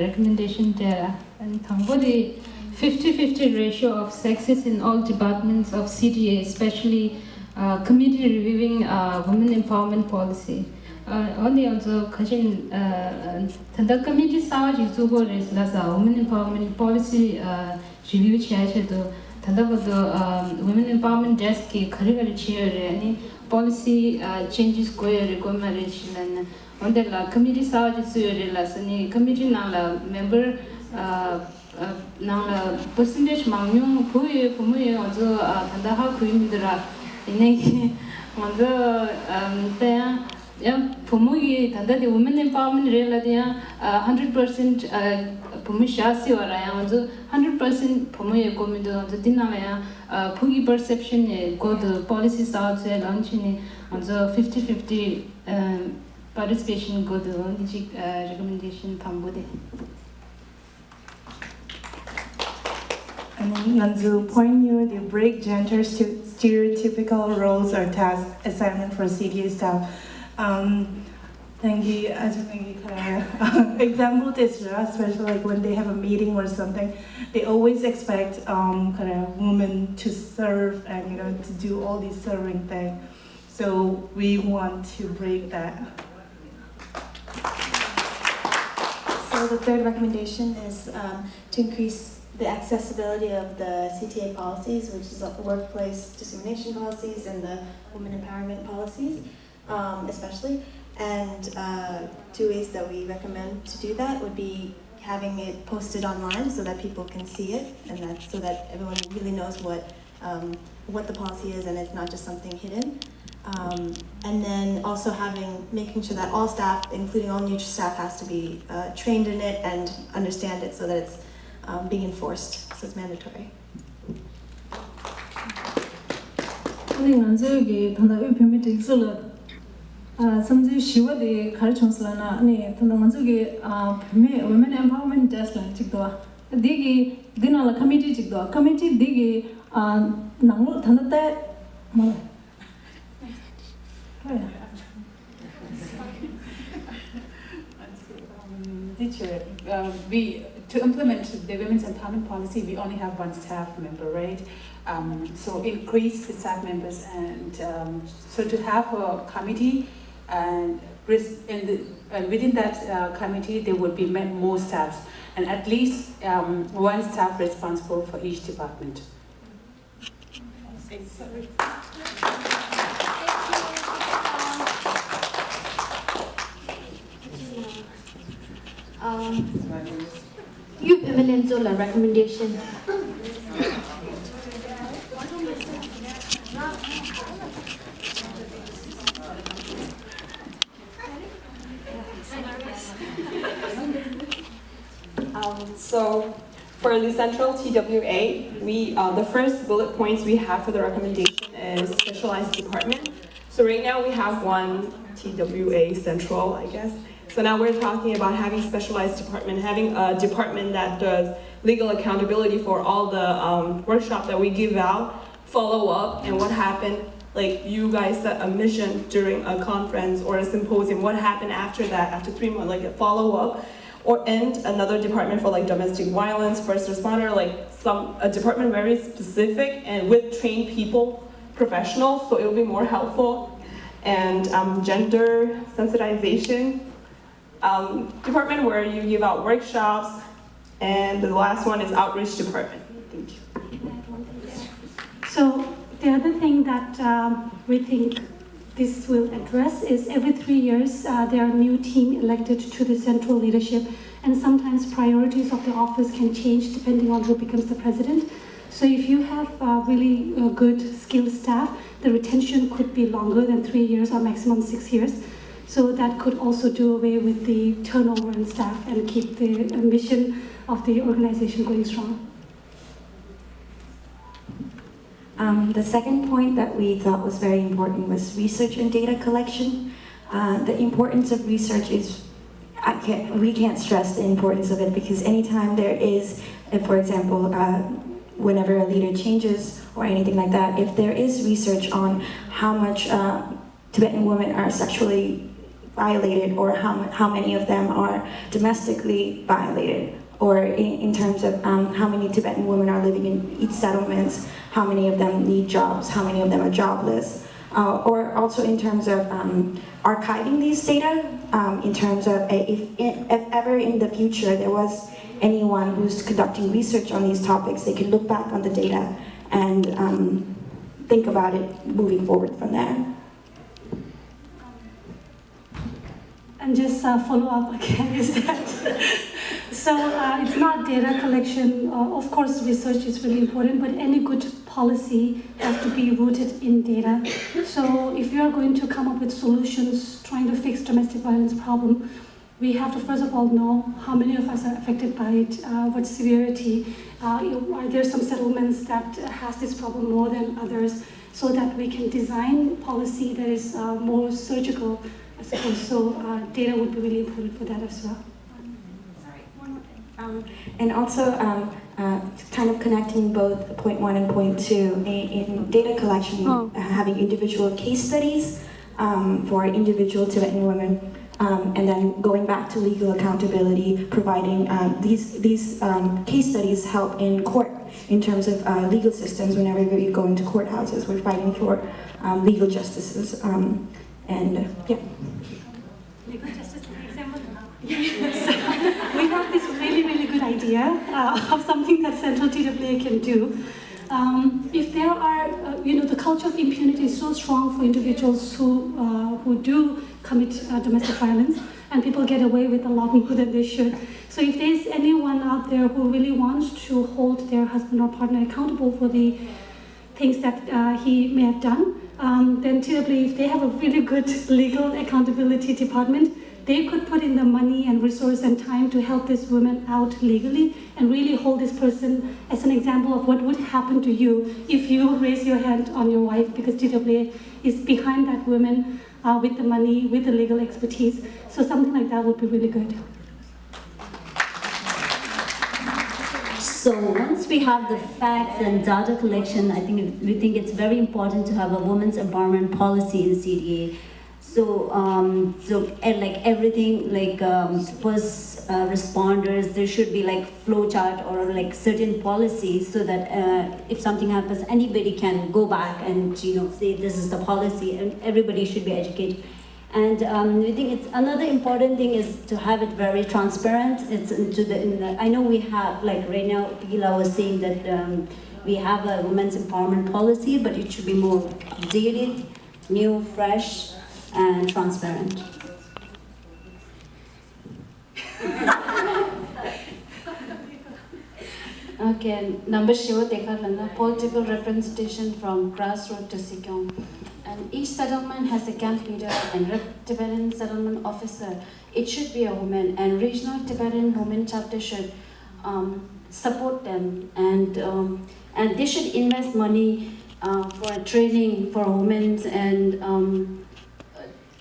recommendation there, and the 50-50 ratio of sexes in all departments of CTA, especially committee reviewing women empowerment policy. Only also the committee saw women empowerment policy review chair women empowerment desk curricular chair any policy changes go recommendation on the committee saw committee member percentage mamyo puye also tandaha kuimidra ineki on the Pumugi, the women empowerment reladia 100% Pumishasi or I am 100% Pumuya Gomido, the Dinamaya, Pugi perception, go the policies out there launching on the 50-50 participation, go the recommendation Pambode. And Nanzu point you to break gender stereotypical roles or task assignment for CTA staff. Thank you. Example is especially like when they have a meeting or something, they always expect women to serve and to do all these serving things. So we want to break that. So the third recommendation is to increase the accessibility of the CTA policies, which is workplace discrimination policies and the women empowerment policies, especially. And 2 ways that we recommend to do that would be having it posted online so that people can see it, and that's so that everyone really knows what the policy is and it's not just something hidden. And then also making sure that all staff, including all NYNJ staff, has to be trained in it and understand it so that it's being enforced, so it's mandatory. Samji Shiva de Karchonslana, Tandamanzugi, women empowerment desk line Chigdwa. Digi, Dinala committee Chigdwa. Committee Digi, Nangu Tanata. Teacher, to implement the women's empowerment policy, we only have 1 staff member, right? So increase the staff members, and so to have a committee, and within that committee there would be more staffs, and at least 1 staff responsible for each department. Youth Eminenzola recommendation. So for the Central TWA, the first bullet points we have for the recommendation is specialized department. So right now we have 1 TWA Central, I guess. So now we're talking about having specialized department, having a department that does legal accountability for all the workshops that we give out, follow up, and what happened. Like you guys set a mission during a conference or a symposium, what happened after that, after 3 months, like a follow up. And another department for like domestic violence, first responder, like a department very specific and with trained people, professionals, so it will be more helpful. And gender sensitization, department where you give out workshops, and the last one is outreach department. Thank you. So the other thing that we think this will address is every 3 years there are new team elected to the central leadership, and sometimes priorities of the office can change depending on who becomes the president. So if you have really good skilled staff, the retention could be longer than 3 years or maximum 6 years. So that could also do away with the turnover in staff and keep the mission of the organization going strong. The second point that we thought was very important was research and data collection. The importance of research is, we can't stress the importance of it, because anytime there is, for example, whenever a leader changes or anything like that, if there is research on how much Tibetan women are sexually violated, or how many of them are domestically violated, or in terms of how many Tibetan women are living in each settlement, how many of them need jobs, how many of them are jobless, or also in terms of archiving these data, in terms of if ever in the future there was anyone who's conducting research on these topics, they can look back on the data and think about it moving forward from there. And just follow up again is that, so it's not data collection. Of course, research is really important, but any good policy has to be rooted in data. So if you are going to come up with solutions trying to fix domestic violence problem, we have to first of all know how many of us are affected by it, what severity, are there some settlements that has this problem more than others, so that we can design policy that is more surgical, I suppose. So data would be really important for that as well. Sorry, one more thing. And also kind of connecting both point 1 and point 2, in data collection, having individual case studies for individual Tibetan women, and then going back to legal accountability, providing these case studies help in court in terms of legal systems. Whenever we go into courthouses, we're fighting for legal justices, and yeah. Legal justice, example. So we have this really good idea of something that Central TWA can do. If there are, the culture of impunity is so strong for individuals who do commit domestic violence, and people get away with a lot more than they should. So if there's anyone out there who really wants to hold their husband or partner accountable for the things that he may have done, then TWA, if they have a really good legal accountability department, they could put in the money and resource and time to help this woman out legally and really hold this person as an example of what would happen to you if you raise your hand on your wife, because TWA is behind that woman with the money, with the legal expertise. So something like that would be really good. So once we have the facts and data collection, we think it's very important to have a women's empowerment policy in CTA. So, like everything, like first responders, there should be like flow chart or like certain policies, so that if something happens, anybody can go back and say this is the policy, and everybody should be educated. And we think it's another important thing is to have it very transparent. It's I know we have, like right now, Gila was saying that we have a women's empowerment policy, but it should be more updated, new, fresh, and transparent. Okay, number Shiva Dekhalanda, political representation from grassroots to Sikkim. And each settlement has a camp leader and Tibetan settlement officer. It should be a woman, and regional Tibetan women chapter should support them, and they should invest money for training for women and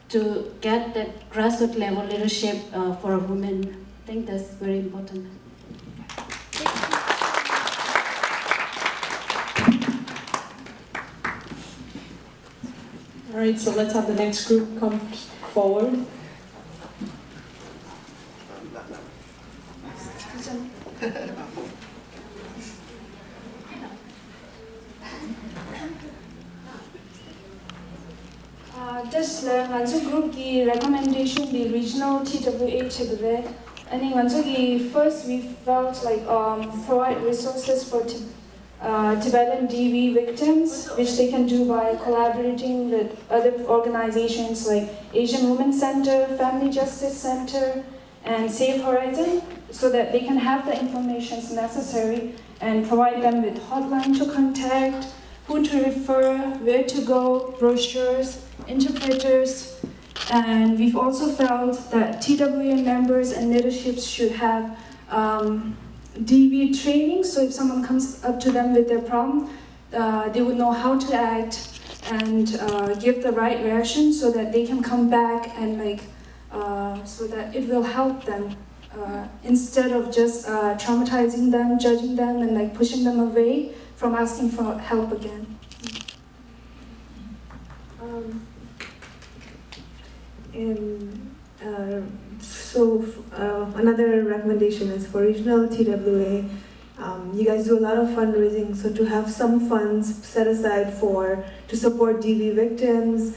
to get that grassroots level leadership for women. I think that's very important. All right, so let's have the next group come forward. Just nganzu group ki recommendation the regional TWA Tibet. And in first we felt like provide resources for Tibetan DV victims, which they can do by collaborating with other organizations like Asian Women's Center, Family Justice Center, and Safe Horizon, so that they can have the information necessary and provide them with hotline to contact, who to refer, where to go, brochures, interpreters. And we've also felt that TWA members and leaderships should have DV training, so if someone comes up to them with their problem, they would know how to act and give the right reaction, so that they can come back and so that it will help them instead of just traumatizing them, judging them, and pushing them away from asking for help again. In Another recommendation is for regional TWA. You guys do a lot of fundraising, so to have some funds set aside to support DV victims,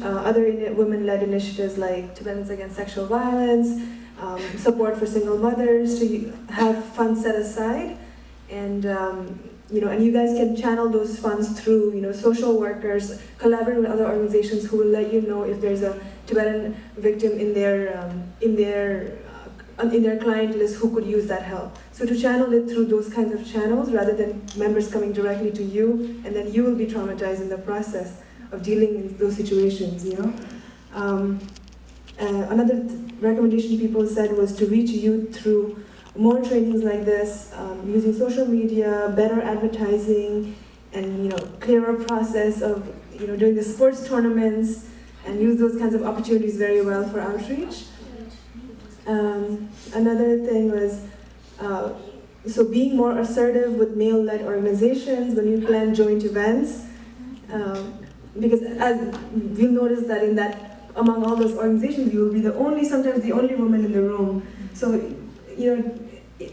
other women-led initiatives like Tibetans Against Sexual Violence, support for single mothers, to have funds set aside, and and you guys can channel those funds through social workers, collaborate with other organizations who will let you know if there's a Tibetan victim in their client list who could use that help. So to channel it through those kinds of channels rather than members coming directly to you, and then you will be traumatized in the process of dealing in those situations. Another recommendation people said was to reach youth through more trainings like this, using social media, better advertising, and clearer process of doing the sports tournaments, and use those kinds of opportunities very well for outreach. Another thing was being more assertive with male-led organizations when you plan joint events, because as we'll notice that among all those organizations, you will be sometimes the only woman in the room. So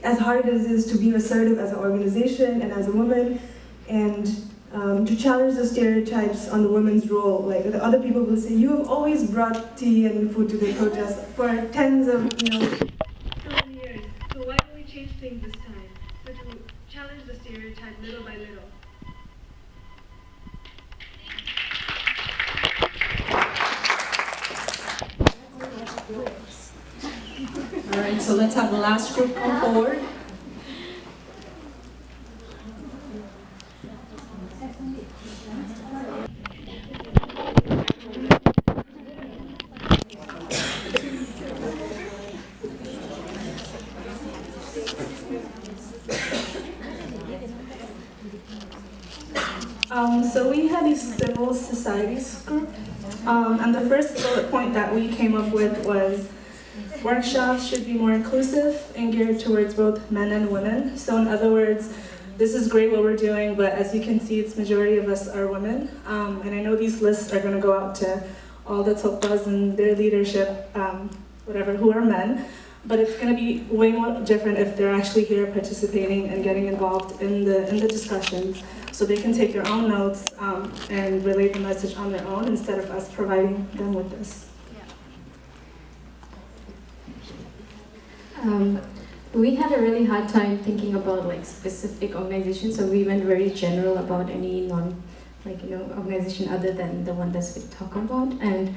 as hard as it is to be assertive as an organization and as a woman, and to challenge the stereotypes on the women's role. Like the other people will say, you have always brought tea and food to the protest for tens of years. So why don't we change things this time? So to challenge the stereotype little by little. All right, so let's have the last group come forward. So we had a civil societies group, and the first bullet point that we came up with was workshops should be more inclusive and geared towards both men and women. So in other words, this is great what we're doing, but as you can see, it's majority of us are women. And I know these lists are going to go out to all the TWAs and their leadership, who are men. But it's going to be way more different if they're actually here participating and getting involved in the discussions, so they can take their own notes and relay the message on their own instead of us providing them with this. We had a really hard time thinking about specific organizations, so we went very general about any organization other than the one that we talk about. And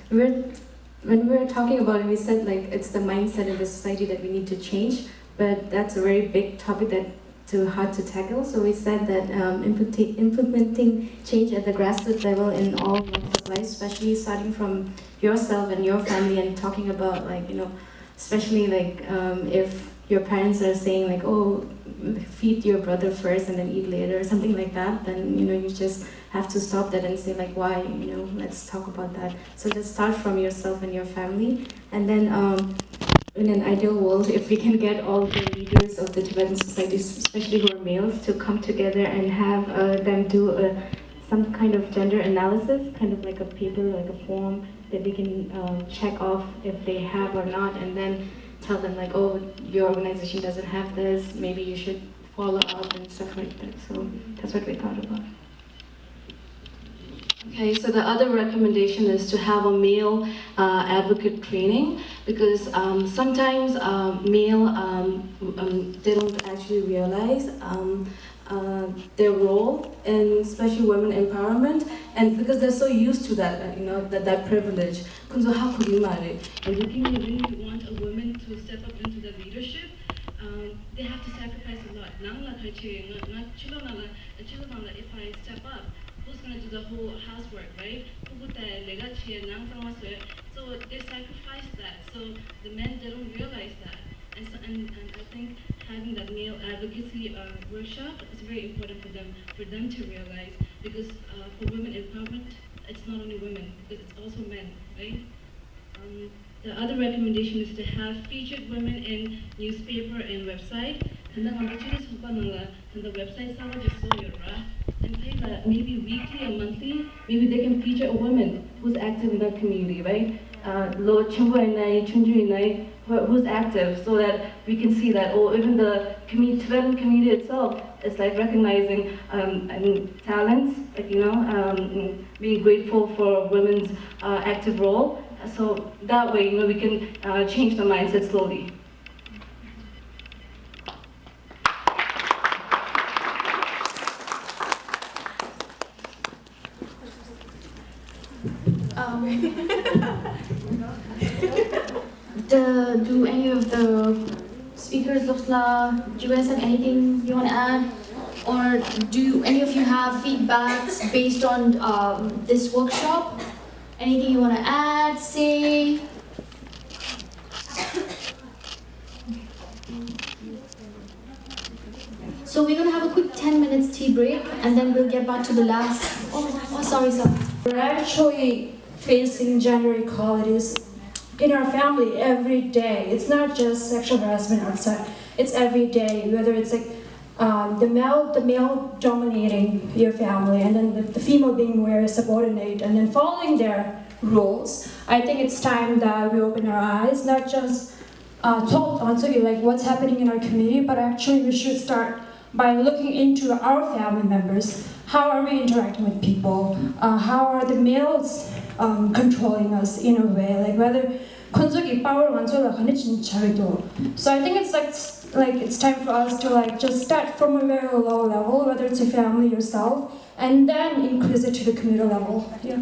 when we were talking about it, we said it's the mindset of the society that we need to change, but that's a very big topic that's too hard to tackle. So we said that implementing change at the grassroots level in all walks of life, especially starting from yourself and your family, and talking about especially if your parents are saying oh, feed your brother first and then eat later or something like that, then you just have to stop that and say why, let's talk about that. So just start from yourself and your family, and then in an ideal world, if we can get all the leaders of the Tibetan societies, especially who are males, to come together and have them do some kind of gender analysis, kind of like a paper, like a form that we can check off if they have or not, and then tell them oh, your organization doesn't have this, maybe you should follow up and stuff like that. So that's what we thought about. Okay, so the other recommendation is to have a male advocate training, because sometimes male, they don't actually realize their role in especially women empowerment, and because they're so used to that, that privilege. So how could you marry? And if you really want a woman to step up into the leadership, they have to sacrifice a lot. If I step up, who's going to do the whole housework, right? So they sacrifice that. So the men, they don't realize that. And I think having that male advocacy workshop is very important for them to realize, because for women empowerment, it's not only women, because it's also men, right? The other recommendation is to have featured women in newspaper and website. And the website and maybe weekly or monthly, maybe they can feature a woman who's active in their community, right? Lo Chimbuinai, Chunjuinai, who's active, so that we can see that, or even the Tibetan community itself is like recognizing talents, like, being grateful for women's active role. So that way, we can change the mindset slowly. Do any of the speakers, Lofla, do you guys have anything you want to add? Or do any of you have feedbacks based on this workshop? Anything you want to add, say? So we're going to have a quick 10 minutes tea break and then we'll get back to the last... Oh, sorry. We're actually facing gender inequalities in our family every day. It's not just sexual harassment outside, it's every day, whether it's like the male dominating your family and then the female being very subordinate and then following their rules. I think it's time that we open our eyes, not just talk on like what's happening in our community, but actually we should start by looking into our family members. How are we interacting with people? How are the males controlling us in a way? Like whether power. So I think it's time for us to just start from a very low level, whether it's your family, yourself, and then increase it to the community level. Yeah.